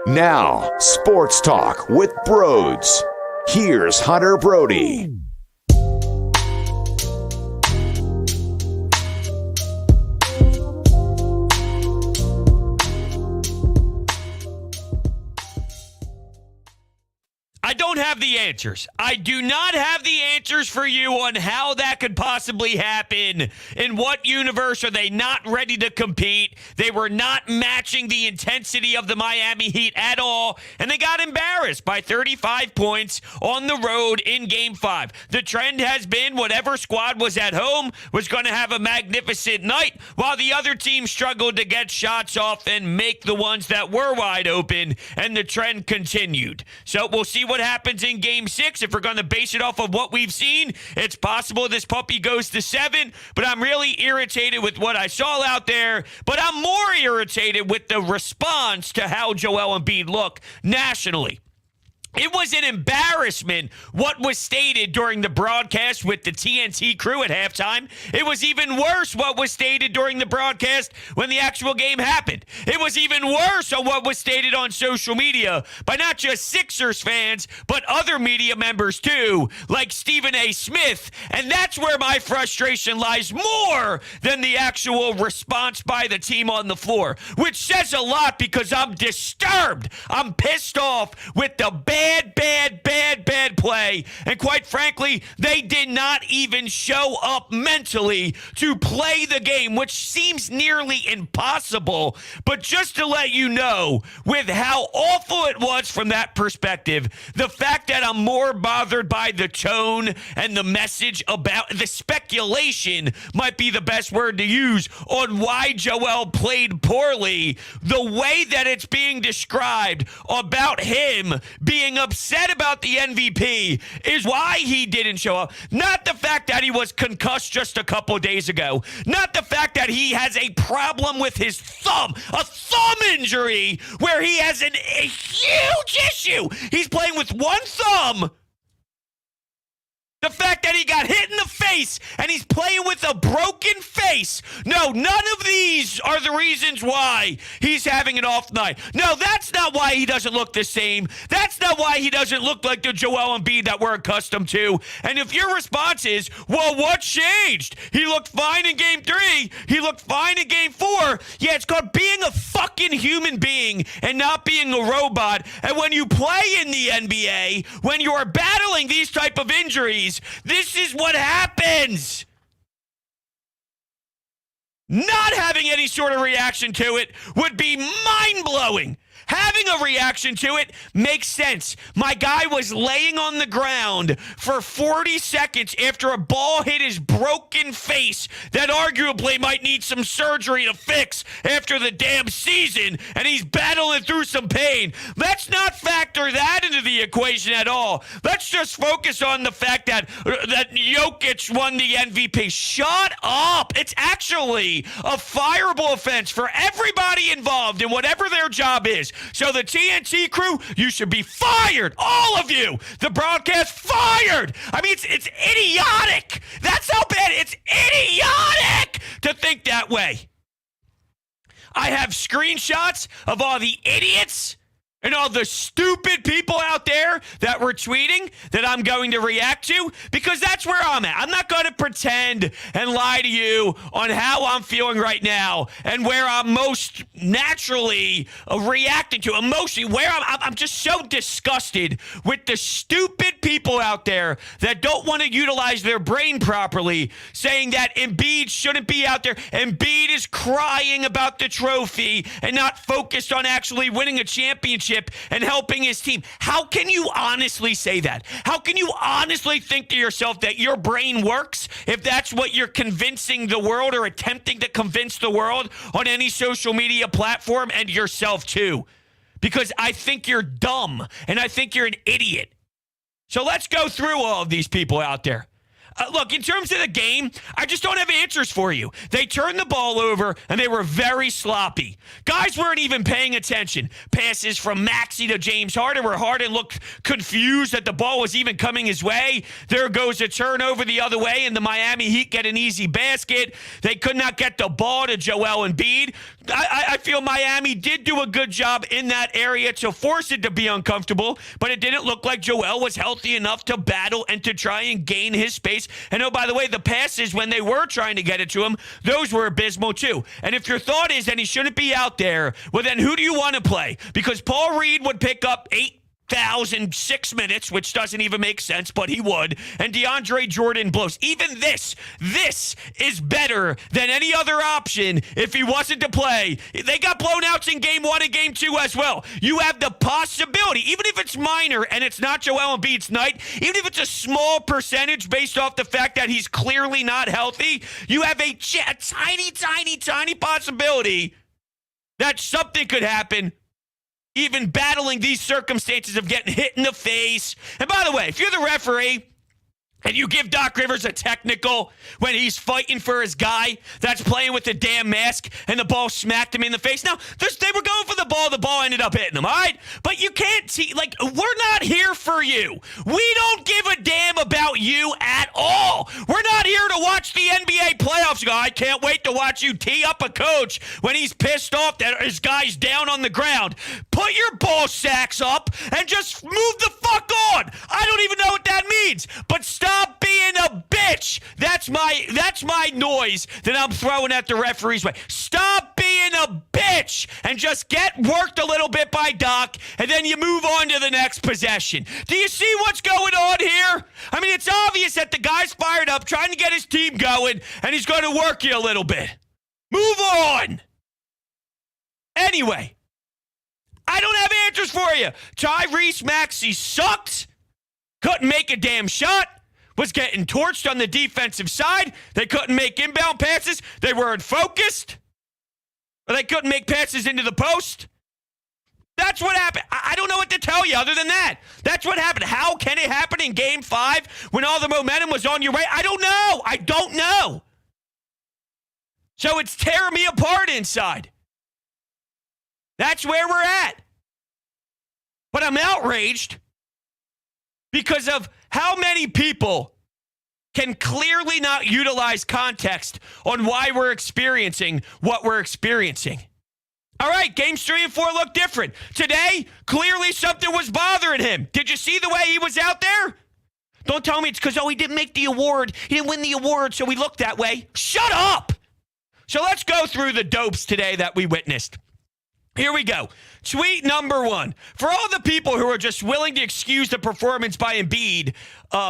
Now, Sports Talk with Broads. Here's Hunter Brody. I don't have the answers. I do not have the answers for you on how that could possibly happen. In what universe are they not ready to compete? They were not matching the intensity of the Miami Heat at all, and they got embarrassed by 35 points on the road in Game 5. The trend has been whatever squad was at home was going to have a magnificent night, while the other team struggled to get shots off and make the ones that were wide open, and the trend continued. So we'll see what happens in Game 6. If we're going to base it off of what we've seen, it's possible this puppy goes to 7, but I'm really irritated with what I saw out there, but I'm more irritated with the response to how Joel Embiid looked nationally. It was an embarrassment what was stated during the broadcast with the TNT crew at halftime. It was even worse what was stated during the broadcast when the actual game happened. It was even worse on what was stated on social media by not just Sixers fans, but other media members too, like Stephen A. Smith. And that's where my frustration lies more than the actual response by the team on the floor, which says a lot because I'm disturbed. I'm pissed off with the bad play. And quite frankly, they did not even show up mentally to play the game, which seems nearly impossible. But just to let you know, with how awful it was from that perspective, the fact that I'm more bothered by the tone and the message about the speculation might be the best word to use on why Joel played poorly, the way that it's being described about him being upset about the MVP is why he didn't show up. Not the fact that he was concussed just a couple days ago. Not the fact that he has a problem with his thumb, a thumb injury where he has a huge issue. He's playing with one thumb. The fact that he got hit in the face and he's playing with a broken face. No, none of these are the reasons why he's having an off night. No, that's not why he doesn't look the same. That's not why he doesn't look like the Joel Embiid that we're accustomed to. And if your response is, well, what changed? He looked fine in Game 3. He looked fine in Game 4. Yeah, it's called being a fucking human being and not being a robot. And when you play in the NBA, when you are battling these type of injuries, this is what happens. Not having any sort of reaction to it would be mind-blowing. Having a reaction to it makes sense. My guy was laying on the ground for 40 seconds after a ball hit his broken face that arguably might need some surgery to fix after the damn season, and he's battling through some pain. Let's not factor that into the equation at all. Let's just focus on the fact that Jokic won the MVP. Shut up. It's actually a fireable offense for everybody involved in whatever their job is. So the TNT crew, you should be fired. All of you. The broadcast, fired. I mean, it's idiotic. That's how bad. It's idiotic to think that way. I have screenshots of all the idiots and all the stupid people out there that were tweeting that I'm going to react to, because that's where I'm at. I'm not going to pretend and lie to you on how I'm feeling right now and where I'm most naturally reacting to emotionally, where I'm just so disgusted with the stupid people out there that don't want to utilize their brain properly, saying that Embiid shouldn't be out there. Embiid is crying about the trophy and not focused on actually winning a championship and helping his team. How can you honestly say that? How can you honestly think to yourself that your brain works if that's what you're convincing the world or attempting to convince the world on any social media platform, and yourself too? Because I think you're dumb and I think you're an idiot. So let's go through all of these people out there. Look, in terms of the game, I just don't have answers for you. They turned the ball over, and they were very sloppy. Guys weren't even paying attention. Passes from Maxey to James Harden, where Harden looked confused that the ball was even coming his way. There goes a turnover the other way, and the Miami Heat get an easy basket. They could not get the ball to Joel Embiid. I feel Miami did do a good job in that area to force it to be uncomfortable, but it didn't look like Joel was healthy enough to battle and to try and gain his space. And oh, by the way, the passes, when they were trying to get it to him, those were abysmal too. And if your thought is that he shouldn't be out there, well, then who do you want to play? Because Paul Reed would pick up 8,006 minutes, which doesn't even make sense, but he would. And DeAndre Jordan blows. Even this is better than any other option if he wasn't to play. They got blown outs in game 1 and game 2 as well. You have the possibility, even if it's minor and it's not Joel Embiid's night, even if it's a small percentage based off the fact that he's clearly not healthy, you have a tiny possibility that something could happen, even battling these circumstances of getting hit in the face. And by the way, if you're the referee and you give Doc Rivers a technical when he's fighting for his guy that's playing with the damn mask and the ball smacked him in the face. Now, they were going for the ball ended up hitting him, all right? But you can't see, like, we're not here for you. We don't give a damn about you at all. We're not here to watch the NBA playoffs. I can't wait to watch you tee up a coach when he's pissed off that his guy's down on the ground. Put your ball sacks up and just move the fuck on. I don't even know what that means, but stop being a bitch. That's my noise that I'm throwing at the referee's way. Stop being a bitch and just get worked a little bit by Doc, and then you move on to the next possession. Do you see what's going on here? I mean, it's obvious that the guy's fired up, trying to get his team going, and he's going to work you a little bit. Move on. Anyway, I don't have answers for you. Tyrese Maxey sucked. Couldn't make a damn shot. Was getting torched on the defensive side. They couldn't make inbound passes. They weren't focused. Or they couldn't make passes into the post. That's what happened. I don't know what to tell you other than that. That's what happened. How can it happen in Game 5 when all the momentum was on your way? I don't know. So it's tearing me apart inside. That's where we're at. But I'm outraged because of how many people can clearly not utilize context on why we're experiencing what we're experiencing. All right, games 3 and 4 look different. Today, clearly something was bothering him. Did you see the way he was out there? Don't tell me it's because, he didn't make the award. He didn't win the award, so he looked that way. Shut up! So let's go through the dopes today that we witnessed. Here we go. Tweet number 1. For all the people who are just willing to excuse the performance by Embiid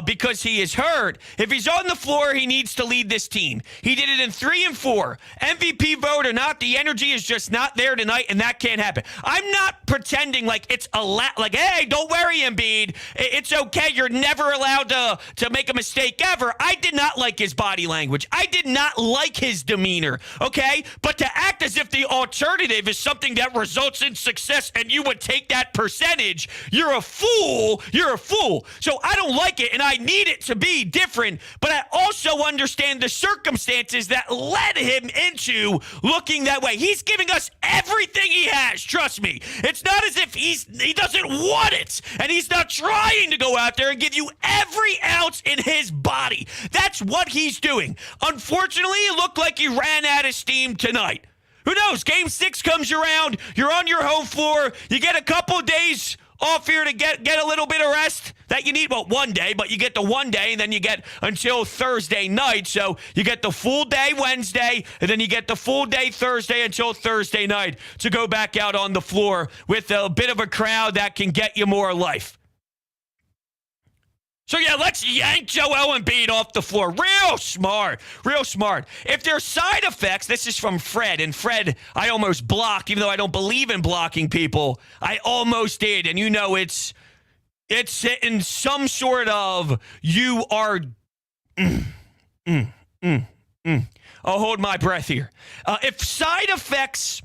because he is hurt, if he's on the floor, he needs to lead this team. He did it in 3 and 4. MVP vote or not, the energy is just not there tonight, and that can't happen. I'm not pretending like it's like, hey, don't worry, Embiid. It's okay. You're never allowed to make a mistake ever. I did not like his body language. I did not like his demeanor, okay? But to act as if the alternative is something that results in success and you would take that percentage, you're a fool. You're a fool. So I don't like it, and I need it to be different, but I also understand the circumstances that led him into looking that way. He's giving us everything he has, trust me. It's not as if he doesn't want it, and he's not trying to go out there and give you every ounce in his body. That's what he's doing. Unfortunately, it looked like he ran out of steam tonight. Who knows? Game 6 comes around. You're on your home floor. You get a couple of days off here to get a little bit of rest that you need. Well, one day, but you get the one day, and then you get until Thursday night. So you get the full day Wednesday, and then you get the full day Thursday until Thursday night to go back out on the floor with a bit of a crowd that can get you more life. So, yeah, let's yank Joel Embiid off the floor. Real smart. Real smart. If there's side effects, this is from Fred. And Fred, I almost blocked, even though I don't believe in blocking people. I almost did. And you know it's in some sort of you are... I'll hold my breath here. If side effects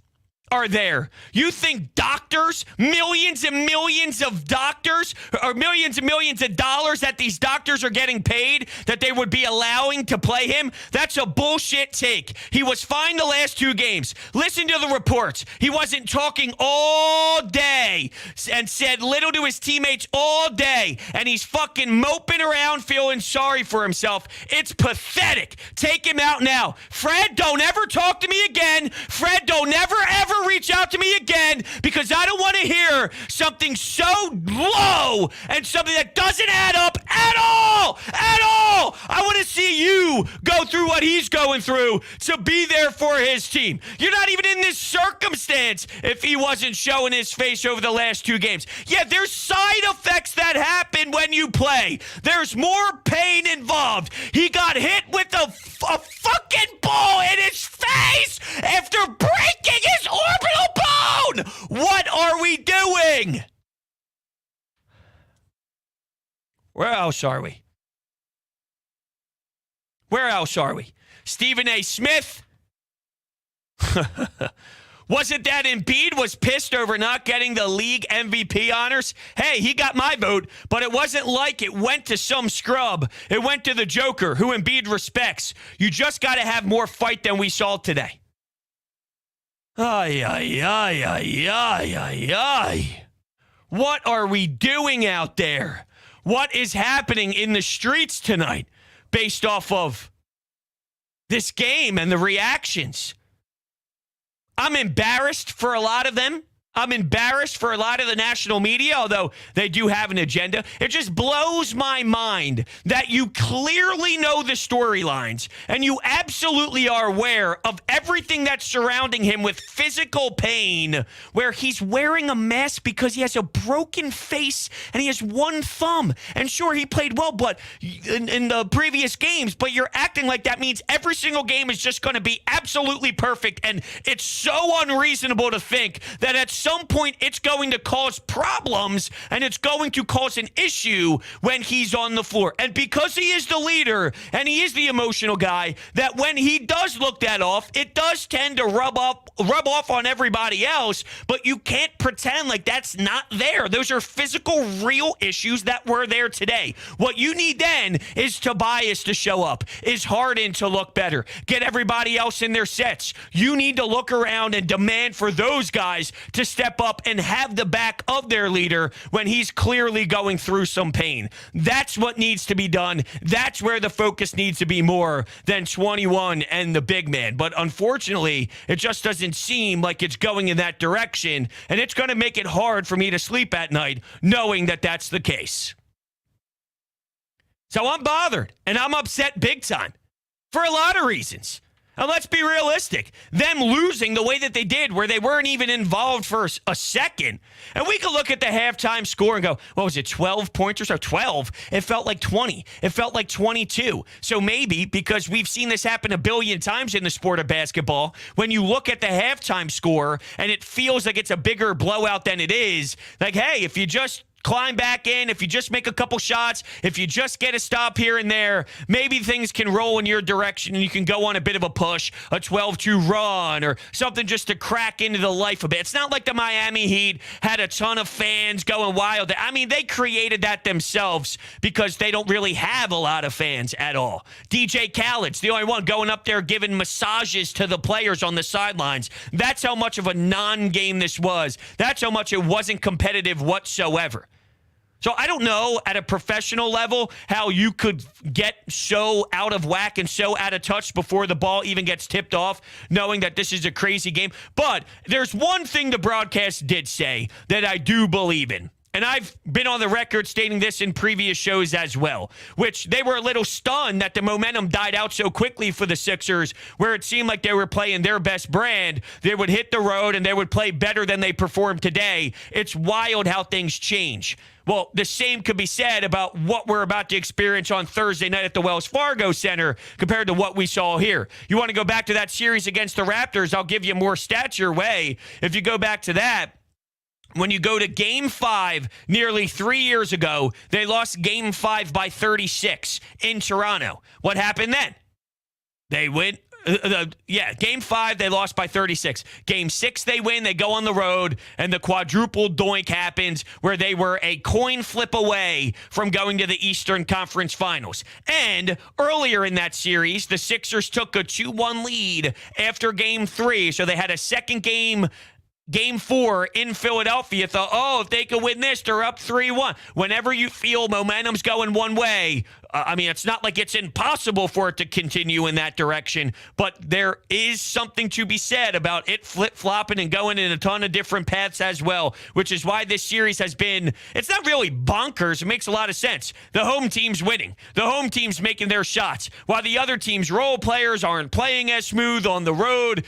are there. You think doctors, millions and millions of doctors, or millions and millions of dollars that these doctors are getting paid, that they would be allowing to play him? That's a bullshit take. He was fine the last 2 games. Listen to the reports. He wasn't talking all day and said little to his teammates all day, and he's fucking moping around feeling sorry for himself. It's pathetic. Take him out now. Fred, don't ever talk to me again. Fred, don't ever reach out to me again, because I don't want to hear something so low and something that doesn't add up at all. I want to see you go through what he's going through to be there for his team. You're not even in this circumstance if he wasn't showing his face over the last 2 games. Yeah, there's side effects that happen when you play. There's more pain involved. He got hit with a fucking ball in his face after breaking his orbital bone. What are we doing? Where else are we? Stephen A. Smith? Was it that Embiid was pissed over not getting the league MVP honors? Hey, he got my vote, but it wasn't like it went to some scrub. It went to the Joker, who Embiid respects. You just got to have more fight than we saw today. What are we doing out there? What is happening in the streets tonight based off of this game and the reactions? I'm embarrassed for a lot of them. I'm embarrassed for a lot of the national media, although they do have an agenda. It just blows my mind that you clearly know the storylines and you absolutely are aware of everything that's surrounding him with physical pain, where he's wearing a mask because he has a broken face and he has 1 thumb. And sure, he played well but in the previous games, but you're acting like that means every single game is just going to be absolutely perfect. And it's so unreasonable to think that at some point it's going to cause problems and it's going to cause an issue when he's on the floor. And because he is the leader and he is the emotional guy, that when he does look that off, it does tend to rub off on everybody else, but you can't pretend like that's not there. Those are physical, real issues that were there today. What you need then is Tobias to show up, is Harden to look better, get everybody else in their sets. You need to look around and demand for those guys to step up and have the back of their leader when he's clearly going through some pain. That's what needs to be done. That's where the focus needs to be more than 21 and the big man. But unfortunately, it just doesn't seem like it's going in that direction, and it's going to make it hard for me to sleep at night knowing that that's the case. So I'm bothered, and I'm upset big time for a lot of reasons. And let's be realistic. Them losing the way that they did, where they weren't even involved for a second. And we could look at the halftime score and go, what was it, 12 points or so? 12. It felt like 20. It felt like 22. So maybe, because we've seen this happen a billion times in the sport of basketball, when you look at the halftime score and it feels like it's a bigger blowout than it is, like, hey, if you just climb back in, if you just make a couple shots, if you just get a stop here and there, maybe things can roll in your direction and you can go on a bit of a push, a 12-2 run or something just to crack into the life a bit. It's not like the Miami Heat had a ton of fans going wild. I mean, they created that themselves because they don't really have a lot of fans at all. DJ Khaled's the only one going up there giving massages to the players on the sidelines. That's how much of a non-game this was. That's how much it wasn't competitive whatsoever. So I don't know at a professional level how you could get so out of whack and so out of touch before the ball even gets tipped off, knowing that this is a crazy game. But there's one thing the broadcast did say that I do believe in. And I've been on the record stating this in previous shows as well, which they were a little stunned that the momentum died out so quickly for the Sixers, where it seemed like they were playing their best brand. They would hit the road and they would play better than they performed today. It's wild how things change. Well, the same could be said about what we're about to experience on Thursday night at the Wells Fargo Center compared to what we saw here. You want to go back to that series against the Raptors, I'll give you more stats your way. If you go back to that, when you go to Game 5 nearly 3 years ago, they lost Game 5 by 36 in Toronto. What happened then? They went Game 5, they lost by 36. Game 6, they win. They go on the road, and the quadruple doink happens where they were a coin flip away from going to the Eastern Conference Finals. And earlier in that series, the Sixers took a 2-1 lead after Game 3, so they had a second game. Game 4 in Philadelphia, thought, if they could win this, they're up 3-1. Whenever you feel momentum's going one way, it's not like it's impossible for it to continue in that direction, but there is something to be said about it flip-flopping and going in a ton of different paths as well, which is why this series has been, it's not really bonkers. It makes a lot of sense. The home team's winning. The home team's making their shots, while the other team's role players aren't playing as smooth on the road.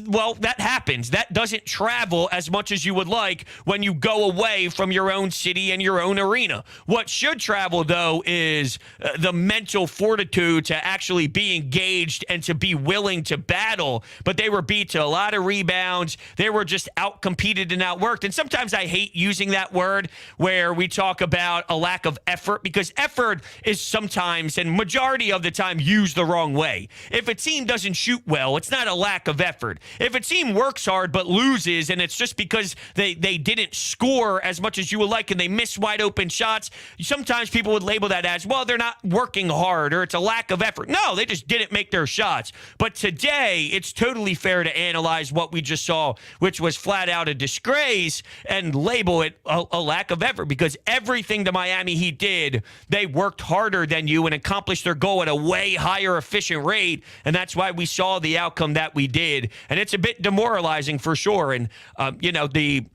Well, that happens. That doesn't travel as much as you would like when you go away from your own city and your own arena. What should travel, though, is the mental fortitude to actually be engaged and to be willing to battle. But they were beat to a lot of rebounds. They were just outcompeted and outworked. And sometimes I hate using that word where we talk about a lack of effort, because effort is sometimes, and majority of the time, used the wrong way. If a team doesn't shoot well, it's not a lack of effort. If a team works hard but loses, and it's just because they didn't score as much as you would like and they miss wide open shots, sometimes people would label that as, well, they're not working hard or it's a lack of effort. No, they just didn't make their shots. But today, it's totally fair to analyze what we just saw, which was flat out a disgrace, and label it a lack of effort, because everything the Miami Heat did, they worked harder than you and accomplished their goal at a way higher efficient rate, and that's why we saw the outcome that we did. And it's a bit demoralizing for sure. And, the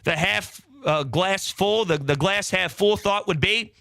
half glass full, the glass half full thought would be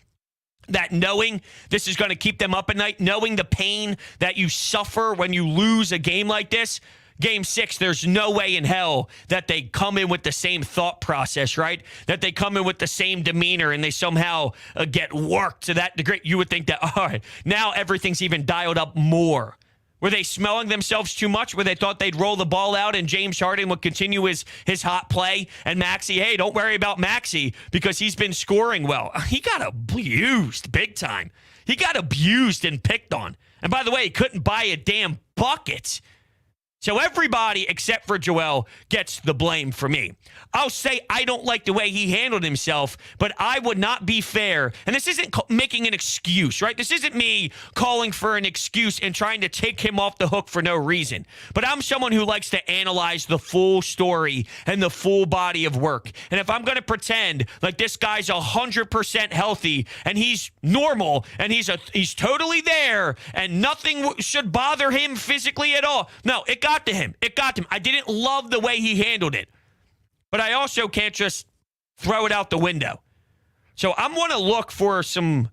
that knowing this is going to keep them up at night, knowing the pain that you suffer when you lose a game like this. Game 6, there's no way in hell that they come in with the same thought process, right? That they come in with the same demeanor and they somehow get worked to that degree. You would think that, all right, now everything's even dialed up more. Were they smelling themselves too much? Where they thought they'd roll the ball out and James Harden would continue his hot play? And Maxey, hey, don't worry about Maxey because he's been scoring well. He got abused big time. He got abused and picked on. And by the way, he couldn't buy a damn bucket. So everybody except for Joel gets the blame for me. I'll say I don't like the way he handled himself, but I would not be fair. And this isn't making an excuse, right? This isn't me calling for an excuse and trying to take him off the hook for no reason. But I'm someone who likes to analyze the full story and the full body of work. And if I'm going to pretend like this guy's 100% healthy and he's normal and he's totally there and nothing should bother him physically at all. No, it got to him. It got to him. I didn't love the way he handled it. But I also can't just throw it out the window. So I'm going to look for some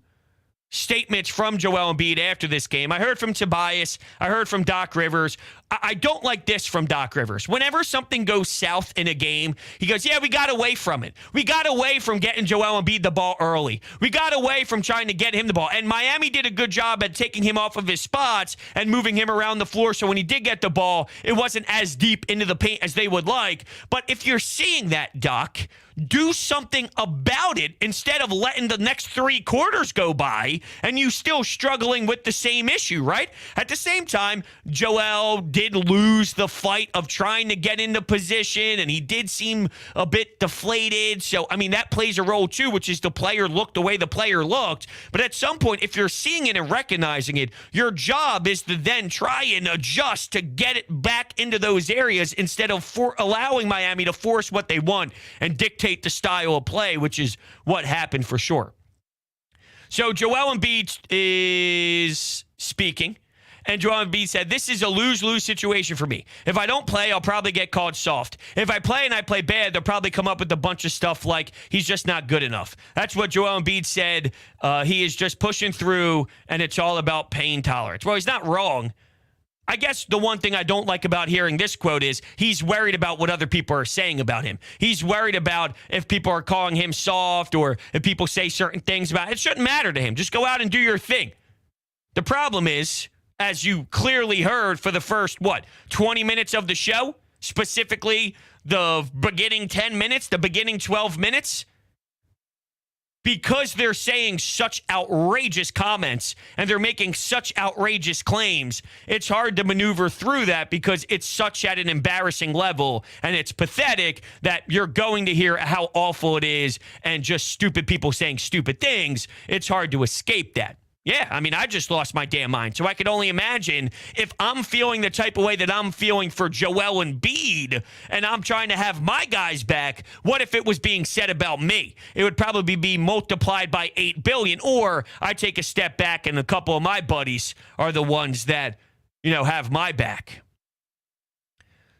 statements from Joel Embiid after this game. I heard from Tobias. I heard from Doc Rivers. I don't like this from Doc Rivers. Whenever something goes south in a game, he goes, yeah, we got away from it. We got away from getting Joel Embiid the ball early. We got away from trying to get him the ball. And Miami did a good job at taking him off of his spots and moving him around the floor. So when he did get the ball, it wasn't as deep into the paint as they would like. But if you're seeing that, Doc, do something about it instead of letting the next 3 quarters go by and you still struggling with the same issue, right? At the same time, Joel did lose the fight of trying to get into position, and he did seem a bit deflated. So, that plays a role too, which is the player looked the way the player looked. But at some point, if you're seeing it and recognizing it, your job is to then try and adjust to get it back into those areas instead of allowing Miami to force what they want and dictate the style of play, which is what happened for sure. So Joel Embiid is speaking, and Joel Embiid said, this is a lose-lose situation for me. If I don't play, I'll probably get called soft. If I play and I play bad, they'll probably come up with a bunch of stuff like he's just not good enough. That's what Joel Embiid said. He is just pushing through, and it's all about pain tolerance. Well, he's not wrong. I guess the one thing I don't like about hearing this quote is he's worried about what other people are saying about him. He's worried about if people are calling him soft or if people say certain things about him. It shouldn't matter to him. Just go out and do your thing. The problem is, as you clearly heard for the first, 20 minutes of the show, specifically the beginning 10 minutes, the beginning 12 minutes, because they're saying such outrageous comments and they're making such outrageous claims, it's hard to maneuver through that because it's such at an embarrassing level and it's pathetic that you're going to hear how awful it is and just stupid people saying stupid things. It's hard to escape that. Yeah, I mean, I just lost my damn mind. So I could only imagine if I'm feeling the type of way that I'm feeling for Joel Embiid and I'm trying to have my guys back, what if it was being said about me? It would probably be multiplied by 8 billion. Or I take a step back and a couple of my buddies are the ones that, have my back.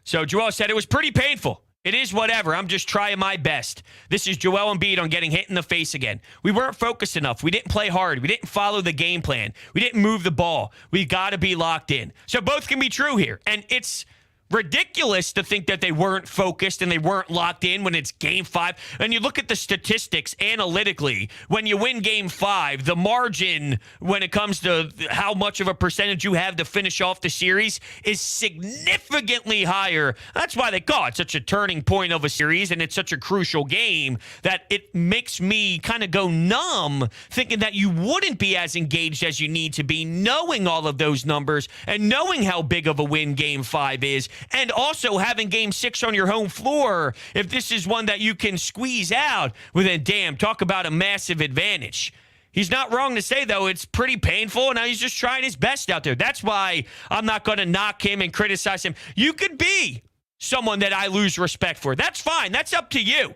So Joel said it was pretty painful. It is whatever. I'm just trying my best. This is Joel Embiid on getting hit in the face again. We weren't focused enough. We didn't play hard. We didn't follow the game plan. We didn't move the ball. We got to be locked in. So both can be true here. And it's ridiculous to think that they weren't focused and they weren't locked in when it's game 5. And you look at the statistics analytically, when you win game 5, the margin when it comes to how much of a percentage you have to finish off the series is significantly higher. That's why they call it such a turning point of a series, and it's such a crucial game that it makes me kind of go numb thinking that you wouldn't be as engaged as you need to be, knowing all of those numbers and knowing how big of a win game 5 is. And also having game 6 on your home floor, if this is one that you can squeeze out, well then damn, talk about a massive advantage. He's not wrong to say, though, it's pretty painful, and now he's just trying his best out there. That's why I'm not going to knock him and criticize him. You could be someone that I lose respect for. That's fine. That's up to you.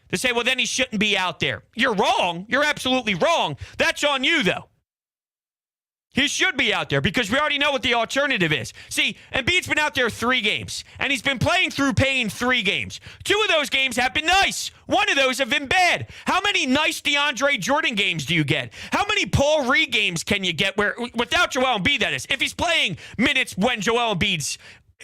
To say, well, then he shouldn't be out there. You're wrong. You're absolutely wrong. That's on you, though. He should be out there because we already know what the alternative is. See, Embiid's been out there 3 games, and he's been playing through pain 3 games. 2 of those games have been nice. 1 of those have been bad. How many nice DeAndre Jordan games do you get? How many Paul Reed games can you get where, without Joel Embiid, that is? If he's playing minutes when Joel Embiid's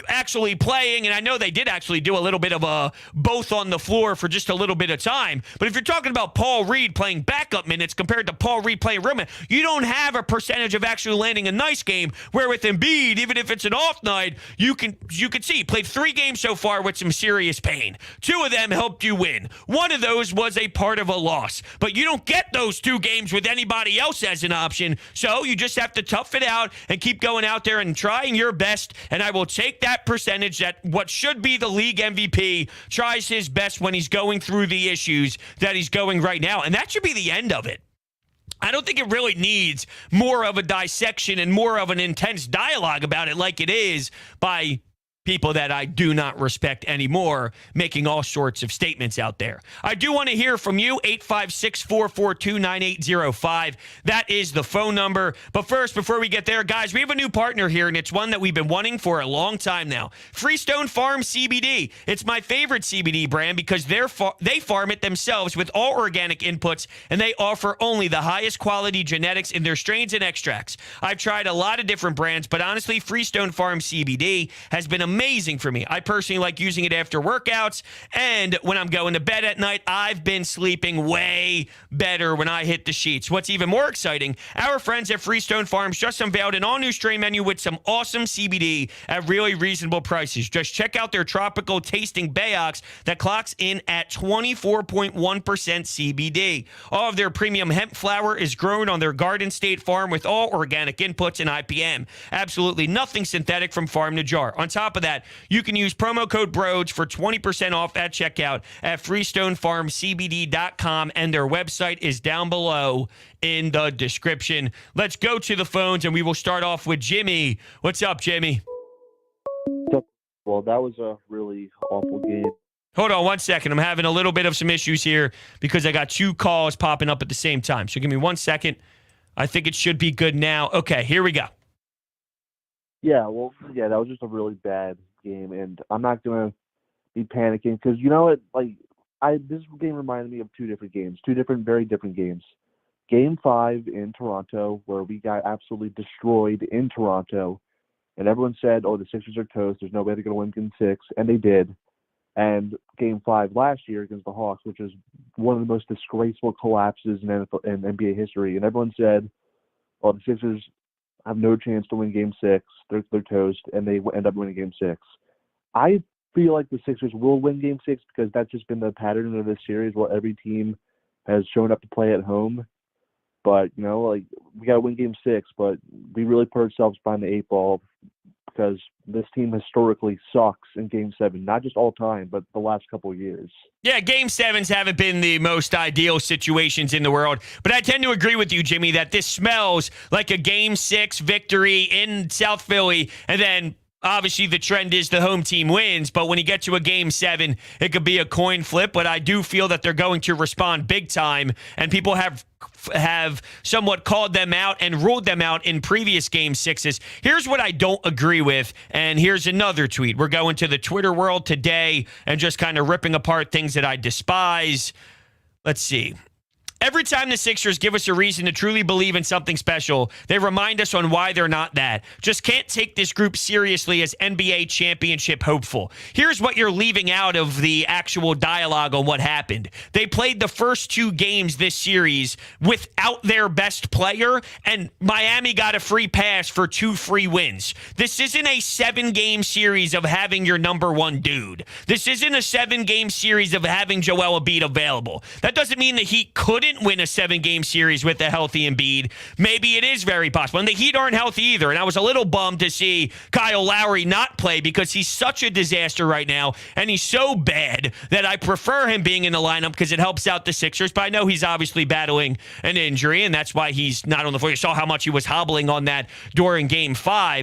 actually playing, and I know they did actually do a little bit of a both on the floor for just a little bit of time, but if you're talking about Paul Reed playing backup minutes compared to Paul Reed playing real minutes, you don't have a percentage of actually landing a nice game, where with Embiid, even if it's an off night, you can see he played 3 games so far with some serious pain. 2 of them helped you win. 1 of those was a part of a loss, but you don't get those 2 games with anybody else as an option, so you just have to tough it out and keep going out there and trying your best, and I will take that percentage that what should be the league MVP tries his best when he's going through the issues that he's going right now. And that should be the end of it. I don't think it really needs more of a dissection and more of an intense dialogue about it like it is by people that I do not respect anymore making all sorts of statements out there. I do want to hear from you, 856-442-9805. That is the phone number. But first, before we get there, guys, we have a new partner here, and it's one that we've been wanting for a long time now. Freestone Farm CBD. It's my favorite CBD brand because they farm it themselves with all organic inputs, and they offer only the highest quality genetics in their strains and extracts. I've tried a lot of different brands, but honestly, Freestone Farm CBD has been amazing for me. I personally like using it after workouts, and when I'm going to bed at night, I've been sleeping way better when I hit the sheets. What's even more exciting, our friends at Freestone Farms just unveiled an all-new strain menu with some awesome CBD at really reasonable prices. Just check out their tropical tasting Bayox that clocks in at 24.1% CBD. All of their premium hemp flower is grown on their Garden State farm with all organic inputs and IPM. Absolutely nothing synthetic from farm to jar. On top of that, you can use promo code BROADS for 20% off at checkout at freestonefarmcbd.com, and their website is down below in the description. Let's go to the phones, and we will start off with Jimmy. What's up, Jimmy? Well, that was a really awful game. Hold on 1 second. I'm having a little bit of some issues here because I got 2 calls popping up at the same time. So give me 1 second. I think it should be good now. Okay, here we go. Yeah, that was just a really bad game, and I'm not going to be panicking because you know what? This game reminded me of 2 different games, 2 very different games. Game 5 in Toronto, where we got absolutely destroyed in Toronto, and everyone said, "Oh, the Sixers are toast. There's no way they're going to win Game 6," and they did. And Game 5 last year against the Hawks, which was one of the most disgraceful collapses in NBA history, and everyone said, "Oh, the Sixers have no chance to win Game 6. They're toast," and they end up winning Game 6. I feel like the Sixers will win Game 6 because that's just been the pattern of this series where every team has shown up to play at home. But, like, we got to win Game 6, but we really put ourselves behind the 8 ball because this team historically sucks in Game 7, not just all time, but the last couple of years. Yeah, Game 7s haven't been the most ideal situations in the world, but I tend to agree with you, Jimmy, that this smells like a Game 6 victory in South Philly, and then obviously the trend is the home team wins, but when you get to a Game 7, it could be a coin flip, but I do feel that they're going to respond big time, and people have somewhat called them out and ruled them out in previous Game 6s. Here's what I don't agree with, and here's another tweet. We're going to the Twitter world today and just kind of ripping apart things that I despise. Let's see. Every time the Sixers give us a reason to truly believe in something special, they remind us on why they're not that. Just can't take this group seriously as NBA championship hopeful. Here's what you're leaving out of the actual dialogue on what happened. They played the first 2 games this series without their best player, and Miami got a free pass for 2 free wins. This isn't a 7-game series of having your number 1 dude. This isn't a 7-game series of having Joel Embiid available. That doesn't mean the Heat couldn't win a 7-game series with a healthy Embiid. Maybe it is very possible. And the Heat aren't healthy either. And I was a little bummed to see Kyle Lowry not play because he's such a disaster right now. And he's so bad that I prefer him being in the lineup because it helps out the Sixers. But I know he's obviously battling an injury, and that's why he's not on the floor. You saw how much he was hobbling on that during Game 4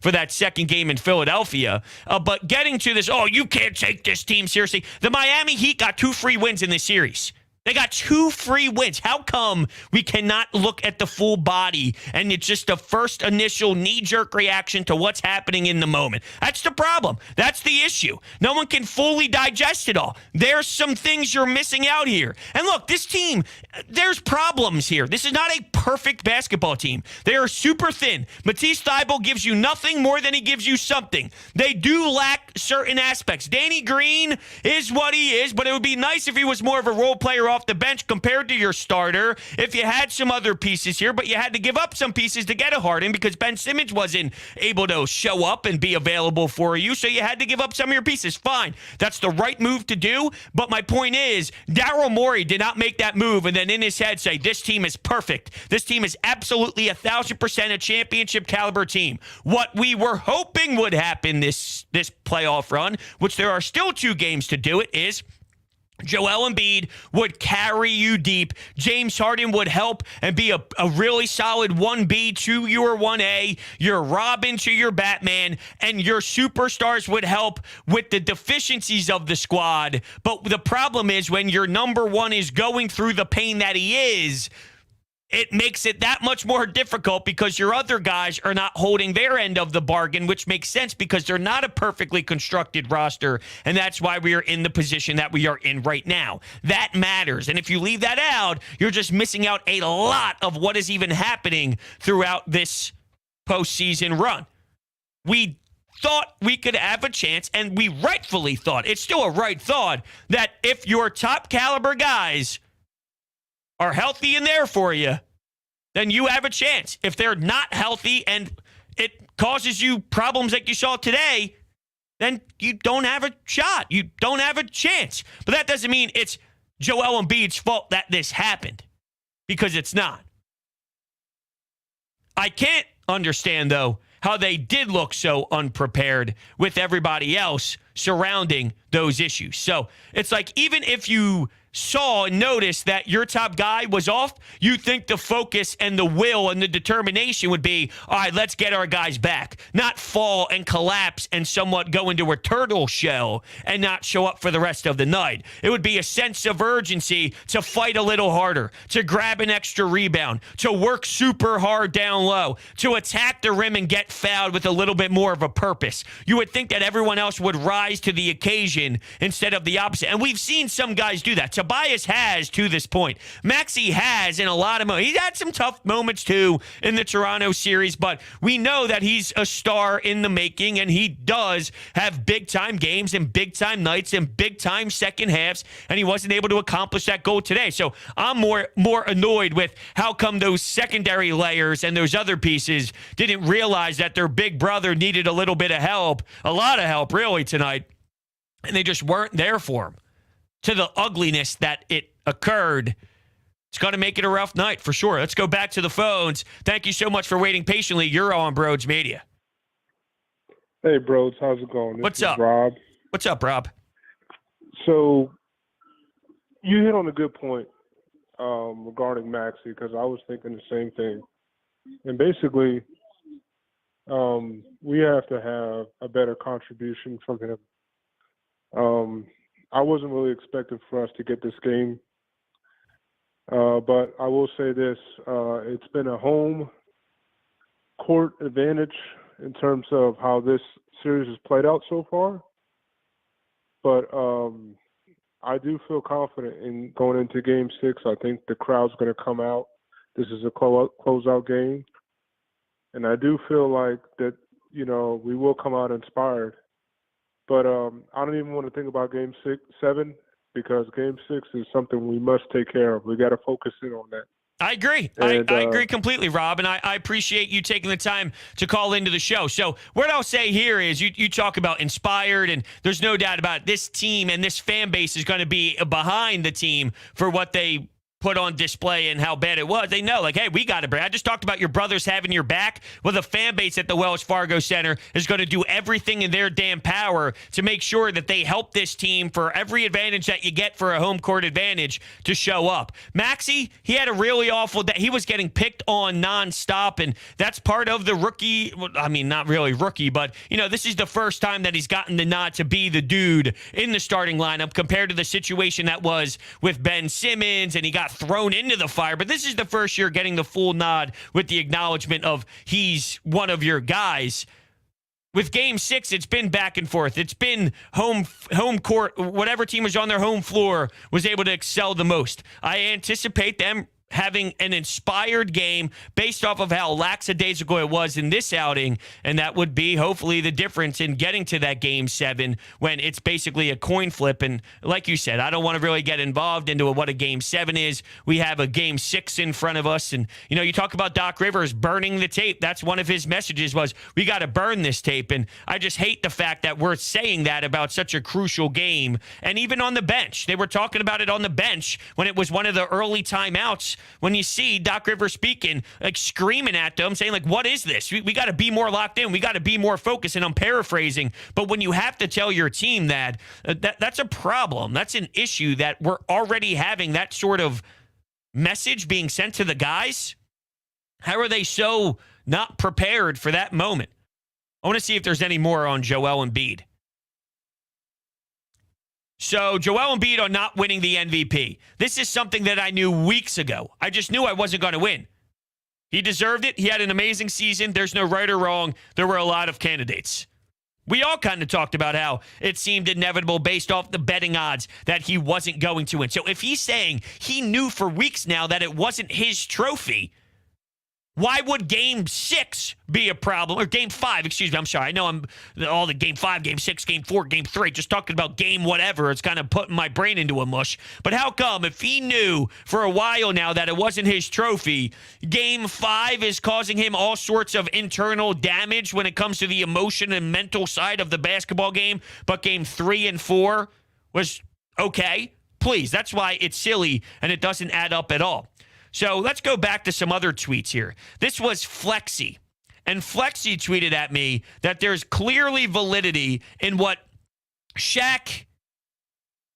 for that second game in Philadelphia. But getting to this, you can't take this team seriously. The Miami Heat got 2 free wins in this series. They got 2 free wins. How come we cannot look at the full body and it's just the first initial knee-jerk reaction to what's happening in the moment? That's the problem. That's the issue. No one can fully digest it all. There's some things you're missing out here. And look, this team, there's problems here. This is not a perfect basketball team. They are super thin. Matisse Thybulle gives you nothing more than he gives you something. They do lack certain aspects. Danny Green is what he is, but it would be nice if he was more of a role player off the bench compared to your starter. If you had some other pieces here, but you had to give up some pieces to get a Harden because Ben Simmons wasn't able to show up and be available for you, so you had to give up some of your pieces. Fine. That's the right move to do, but my point is, Daryl Morey did not make that move and then in his head say, this team is perfect. This team is absolutely 1,000% a championship caliber team. What we were hoping would happen this playoff run, which there are still 2 games to do it, is Joel Embiid would carry you deep. James Harden would help and be a really solid 1B to your 1A, your Robin to your Batman, and your superstars would help with the deficiencies of the squad. But the problem is when your number 1 is going through the pain that he is, it makes it that much more difficult because your other guys are not holding their end of the bargain, which makes sense because they're not a perfectly constructed roster, and that's why we are in the position that we are in right now. That matters, and if you leave that out, you're just missing out a lot of what is even happening throughout this postseason run. We thought we could have a chance, and we rightfully thought, it's still a right thought, that if your top caliber guys are healthy and there for you, then you have a chance. If they're not healthy and it causes you problems like you saw today, then you don't have a shot. You don't have a chance. But that doesn't mean it's Joel Embiid's fault that this happened, because it's not. I can't understand, though, how they did look so unprepared with everybody else surrounding those issues. So it's like, even if you saw and noticed that your top guy was off, you think the focus and the will and the determination would be, all right, let's get our guys back, not fall and collapse and somewhat go into a turtle shell and not show up for the rest of the night. It would be a sense of urgency to fight a little harder, to grab an extra rebound, to work super hard down low, to attack the rim and get fouled with a little bit more of a purpose. You would think that everyone else would rise to the occasion instead of the opposite. And we've seen some guys do that. Tobias has to this point. Maxey has in a lot of moments. He's had some tough moments too in the Toronto series, but we know that he's a star in the making, and he does have big-time games and big-time nights and big-time second halves, and he wasn't able to accomplish that goal today. So I'm more annoyed with how come those secondary layers and those other pieces didn't realize that their big brother needed a little bit of help, a lot of help really tonight, and they just weren't there for him. to the ugliness that it occurred, it's going to make it a rough night for sure. Let's go back to the phones. Thank you so much for waiting patiently. You're on Broads Media. Hey, Broads. How's it going? What's up? Rob. What's up, Rob? So you hit on a good point regarding Maxey, because I was thinking the same thing. And basically, we have to have a better contribution from him. I wasn't really expecting for us to get this game. But I will say this, it's been a home court advantage in terms of how this series has played out so far. But I do feel confident in going into Game 6. I think the crowd's going to come out. This is a closeout game. And I do feel like that, we will come out inspired. But I don't even want to think about Game 7, because Game 6 is something we must take care of. We got to focus in on that. I agree. And, I agree completely, Rob, and I appreciate you taking the time to call into the show. So what I'll say here is you talk about inspired, and there's no doubt about it. This team and this fan base is going to be behind the team for what they put on display and how bad it was. They know, like, hey, we got it, bro. I just talked about your brothers having your back. Well, the fan base at the Wells Fargo Center is going to do everything in their damn power to make sure that they help this team for every advantage that you get for a home court advantage to show up. Maxey, he had a really awful day. He was getting picked on nonstop, and that's part of the rookie. I mean, not really rookie, but, this is the first time that he's gotten the nod to be the dude in the starting lineup compared to the situation that was with Ben Simmons, and he got thrown into the fire. But this is the first year getting the full nod with the acknowledgement of he's one of your guys. With Game 6, it's been back and forth. It's been home court. Whatever team was on their home floor was able to excel the most. I anticipate them having an inspired game based off of how lackadaisical it was in this outing, and that would be hopefully the difference in getting to that Game 7 when it's basically a coin flip. And like you said, I don't want to really get involved into what a Game 7 is. We have a Game 6 in front of us, and you talk about Doc Rivers burning the tape. That's one of his messages was, we got to burn this tape. And I just hate the fact that we're saying that about such a crucial game. And even on the bench, they were talking about it on the bench when it was one of the early timeouts, when you see Doc Rivers speaking, like screaming at them, saying, like, what is this? We got to be more locked in. We got to be more focused. And I'm paraphrasing. But when you have to tell your team that's a problem. That's an issue that we're already having that sort of message being sent to the guys. How are they so not prepared for that moment? I want to see if there's any more on Joel Embiid. So Joel Embiid on not winning the MVP. This is something that I knew weeks ago. I just knew I wasn't going to win. He deserved it. He had an amazing season. There's no right or wrong. There were a lot of candidates. We all kind of talked about how it seemed inevitable based off the betting odds that he wasn't going to win. So if he's saying he knew for weeks now that it wasn't his trophy, why would Game 6 be a problem? Or Game 5, excuse me. I'm sorry. I know I'm all the Game 5, Game 6, Game 4, Game 3. Just talking about game whatever. It's kind of putting my brain into a mush. But how come if he knew for a while now that it wasn't his trophy, Game 5 is causing him all sorts of internal damage when it comes to the emotion and mental side of the basketball game, but Game 3 and 4 was okay? Please, that's why it's silly and it doesn't add up at all. So let's go back to some other tweets here. This was Flexi. And Flexi tweeted at me that there's clearly validity in what Shaq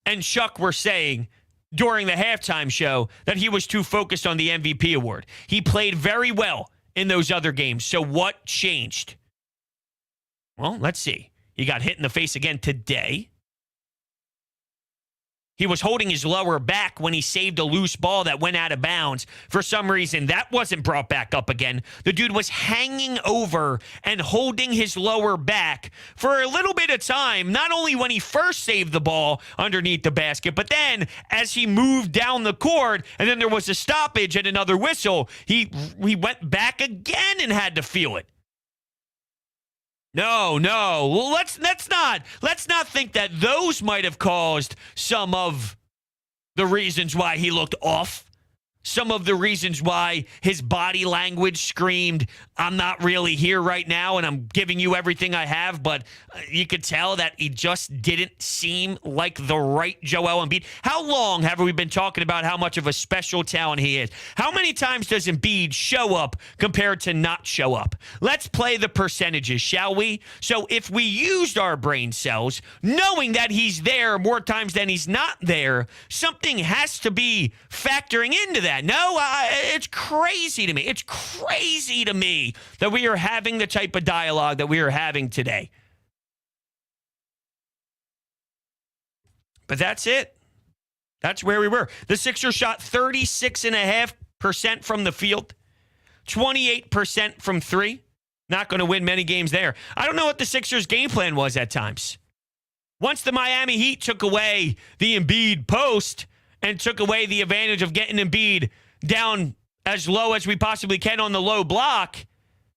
and Chuck were saying during the halftime show, that he was too focused on the MVP award. He played very well in those other games. So what changed? Well, let's see. He got hit in the face again today. He was holding his lower back when he saved a loose ball that went out of bounds. For some reason, that wasn't brought back up again. The dude was hanging over and holding his lower back for a little bit of time, not only when he first saved the ball underneath the basket, but then as he moved down the court and then there was a stoppage and another whistle, he went back again and had to feel it. No. Well, let's not think that those might have caused some of the reasons why he looked off. some of the reasons why his body language screamed, I'm not really here right now and I'm giving you everything I have, but you could tell that he just didn't seem like the right Joel Embiid. How long have we been talking about how much of a special talent he is? How many times does Embiid show up compared to not show up? Let's play the percentages, shall we? So if we used our brain cells, knowing that he's there more times than he's not there, something has to be factoring into that. No, it's crazy to me. It's crazy to me that we are having the type of dialogue that we are having today. But that's it. That's where we were. The Sixers shot 36.5% from the field, 28% from three. Not going to win many games there. I don't know what the Sixers' game plan was at times. Once the Miami Heat took away the Embiid post and took away the advantage of getting Embiid down as low as we possibly can on the low block,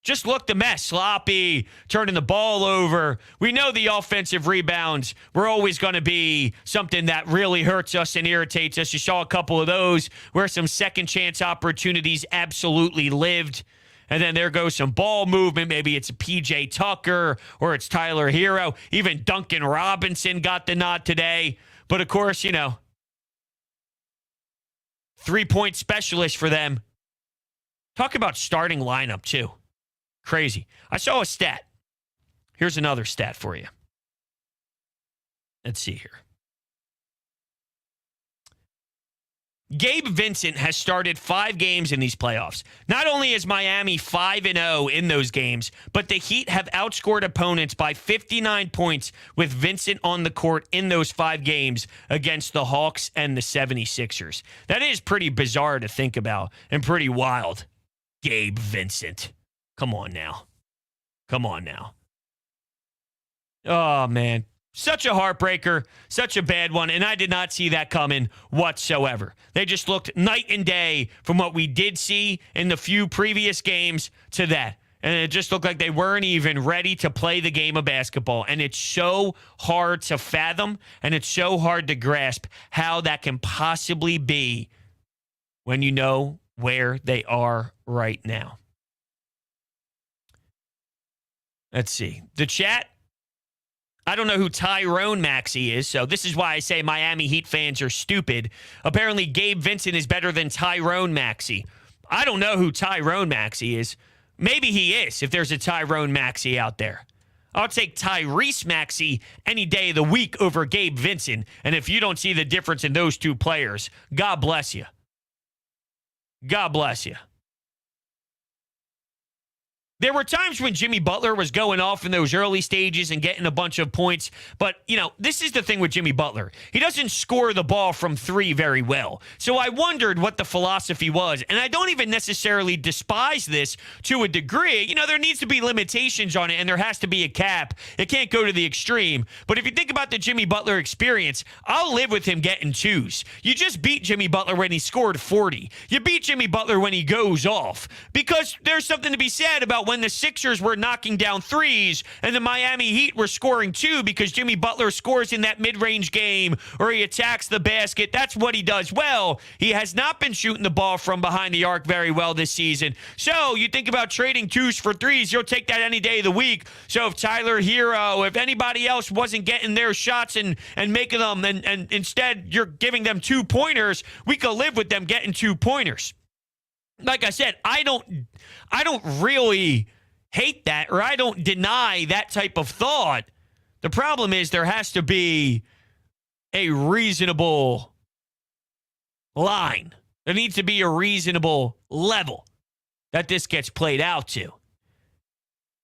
just looked a mess. Sloppy, turning the ball over. We know the offensive rebounds were always going to be something that really hurts us and irritates us. You saw a couple of those where some second chance opportunities absolutely lived. And then there goes some ball movement. Maybe it's a PJ Tucker or it's Tyler Hero. Even Duncan Robinson got the nod today. But of course, you know, 3-point specialist for them. Talk about starting lineup, too. Crazy. I saw a stat. Here's another stat for you. Let's see here. Gabe Vincent has started 5 games in these playoffs. Not only is Miami 5-0 in those games, but the Heat have outscored opponents by 59 points with Vincent on the court in those 5 games against the Hawks and the 76ers. That is pretty bizarre to think about and pretty wild. Gabe Vincent. Come on now. Come on now. Oh, man. Such a heartbreaker, such a bad one, and I did not see that coming whatsoever. They just looked night and day from what we did see in the few previous games to that. And it just looked like they weren't even ready to play the game of basketball. And it's so hard to fathom, and it's so hard to grasp how that can possibly be when you know where they are right now. Let's see. The chat. I don't know who Tyrone Maxey is, so this is why I say Miami Heat fans are stupid. Apparently, Gabe Vincent is better than Tyrone Maxey. I don't know who Tyrone Maxey is. Maybe he is, if there's a Tyrone Maxey out there. I'll take Tyrese Maxey any day of the week over Gabe Vincent, and if you don't see the difference in those two players, God bless you. God bless you. There were times when Jimmy Butler was going off in those early stages and getting a bunch of points. But, you know, this is the thing with Jimmy Butler. He doesn't score the ball from 3 very well. So I wondered what the philosophy was. And I don't even necessarily despise this to a degree. You know, there needs to be limitations on it, and there has to be a cap. It can't go to the extreme. But if you think about the Jimmy Butler experience, I'll live with him getting 2s. You just beat Jimmy Butler when he scored 40. You beat Jimmy Butler when he goes off. Because there's something to be said about when the Sixers were knocking down 3s and the Miami Heat were scoring 2 because Jimmy Butler scores in that mid-range game or he attacks the basket. That's what he does well. He has not been shooting the ball from behind the arc very well this season. So you think about trading 2s for 3s, you'll take that any day of the week. So if Tyler Hero, if anybody else wasn't getting their shots and making them, and instead you're giving them 2-pointers, we could live with them getting 2-pointers. Like I said, I don't really hate that, or I don't deny that type of thought. The problem is there has to be a reasonable line. There needs to be a reasonable level that this gets played out to.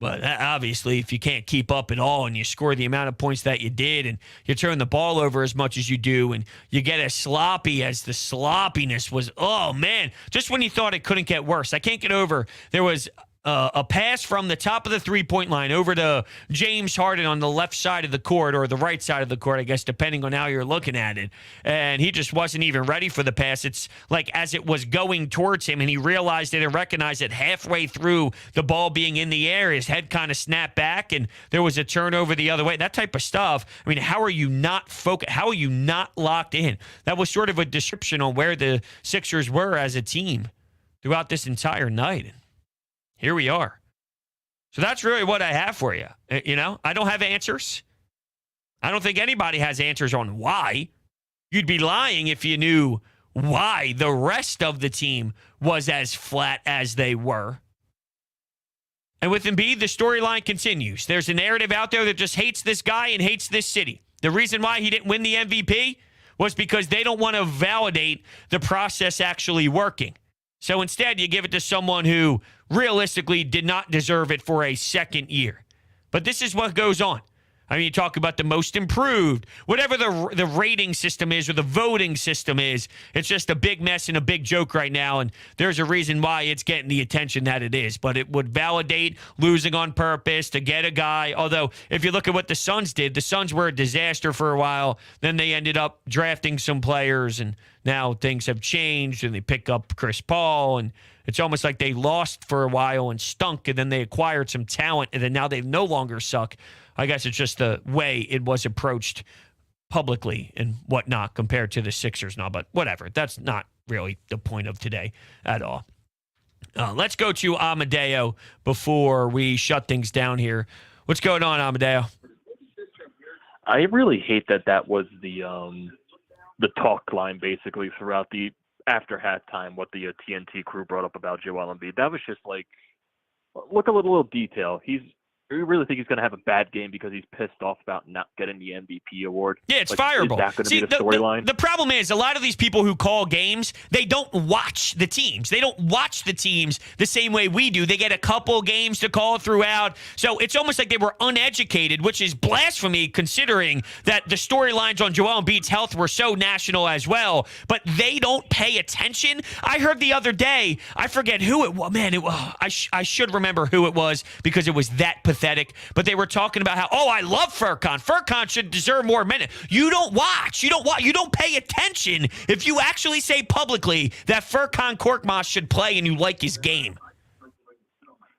But obviously, if you can't keep up at all and you score the amount of points that you did and you turn the ball over as much as you do and you get as sloppy as the sloppiness was, oh, man, just when you thought it couldn't get worse. I can't get over, there was a pass from the top of the three-point line over to James Harden on the left side of the court, or the right side of the court, I guess, depending on how you're looking at it. And he just wasn't even ready for the pass. It's like as it was going towards him and he realized it and recognized it halfway through the ball being in the air, his head kind of snapped back and there was a turnover the other way. That type of stuff. I mean, how are you not focused? How are you not locked in? That was sort of a description on where the Sixers were as a team throughout this entire night. Here we are. So that's really what I have for you. You know, I don't have answers. I don't think anybody has answers on why. You'd be lying if you knew why the rest of the team was as flat as they were. And with Embiid, the storyline continues. There's a narrative out there that just hates this guy and hates this city. The reason why he didn't win the MVP was because they don't want to validate the process actually working. So instead, you give it to someone who realistically did not deserve it for a second year. But this is what goes on. I mean, you talk about the most improved, whatever the rating system is or the voting system is, it's just a big mess and a big joke right now, and there's a reason why it's getting the attention that it is. But it would validate losing on purpose to get a guy, although if you look at what the Suns did, the Suns were a disaster for a while, then they ended up drafting some players, and now things have changed, and they pick up Chris Paul, and it's almost like they lost for a while and stunk, and then they acquired some talent, and then now they no longer suck. I guess it's just the way it was approached publicly and whatnot compared to the Sixers now, but whatever. That's not really the point of today at all. Let's go to Amadeo before we shut things down here. What's going on, Amadeo? I really hate that was the talk line basically throughout the after halftime, what the TNT crew brought up about Joel Embiid. That was just like, look at a little detail. We really think he's going to have a bad game because he's pissed off about not getting the MVP award. Yeah, it's like, fireable. Is that going to be the storyline? The problem is a lot of these people who call games, they don't watch the teams. They don't watch the teams the same way we do. They get a couple games to call throughout. So it's almost like they were uneducated, which is blasphemy considering that the storylines on Joel Embiid's health were so national as well. But they don't pay attention. I heard the other day, I forget who it was. Man, I should remember who it was because it was that pathetic. But they were talking about how, I love Furkan. Furkan should deserve more minutes. You don't watch. You don't pay attention if you actually say publicly that Furkan Korkmaz should play and you like his game.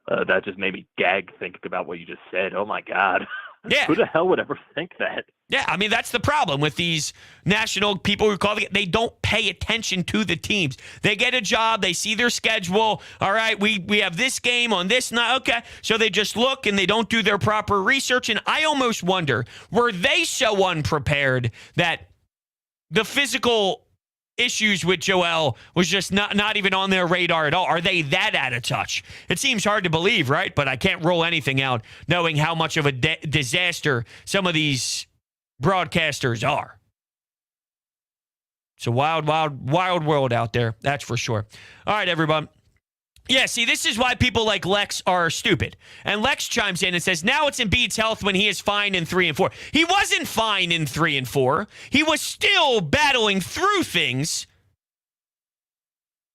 That just made me gag thinking about what you just said. Oh, my God. Yeah. Who the hell would ever think that? Yeah, I mean, that's the problem with these national people who call it. They don't pay attention to the teams. They get a job. They see their schedule. All right, we have this game on this night. Okay, so they just look and they don't do their proper research. And I almost wonder, were they so unprepared that the physical issues with Joel was just not even on their radar at all? Are they that out of touch? It seems hard to believe, right? But I can't rule anything out knowing how much of a disaster some of these broadcasters are. It's a wild, wild, wild world out there, that's for sure. All right, everyone. Yeah, see, this is why people like Lex are stupid. And Lex chimes in and says, now it's Embiid's health when he is fine in 3 and 4. He wasn't fine in 3 and 4. He was still battling through things,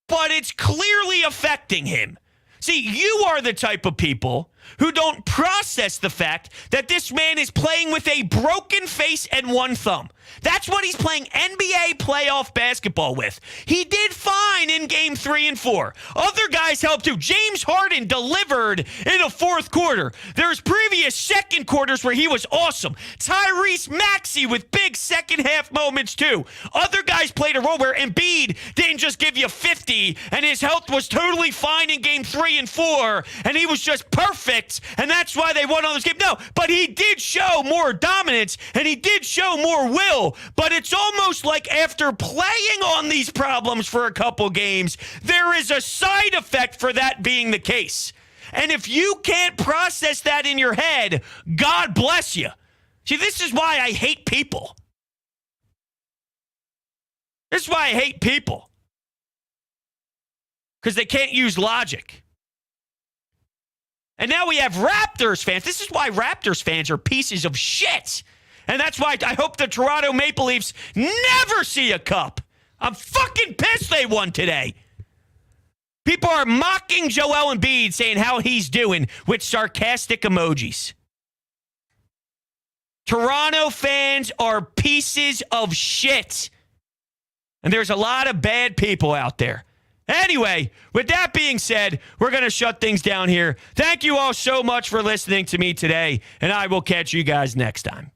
but it's clearly affecting him. See, you are the type of people who don't process the fact that this man is playing with a broken face and one thumb. That's what he's playing NBA playoff basketball with. He did fine in game 3 and 4. Other guys helped too. James Harden delivered in the fourth quarter. There's previous second quarters where he was awesome. Tyrese Maxey with big second half moments too. Other guys played a role where Embiid didn't just give you 50 and his health was totally fine in game 3 and 4 and he was just perfect and that's why they won all this game. No, but he did show more dominance and he did show more will. But it's almost like after playing on these problems for a couple games, there is a side effect for that being the case. And if you can't process that in your head, God bless you. See, this is why I hate people. This is why I hate people. Because they can't use logic. And now we have Raptors fans. This is why Raptors fans are pieces of shit. And that's why I hope the Toronto Maple Leafs never see a cup. I'm fucking pissed they won today. People are mocking Joel Embiid, saying how he's doing with sarcastic emojis. Toronto fans are pieces of shit. And there's a lot of bad people out there. Anyway, with that being said, we're going to shut things down here. Thank you all so much for listening to me today, and I will catch you guys next time.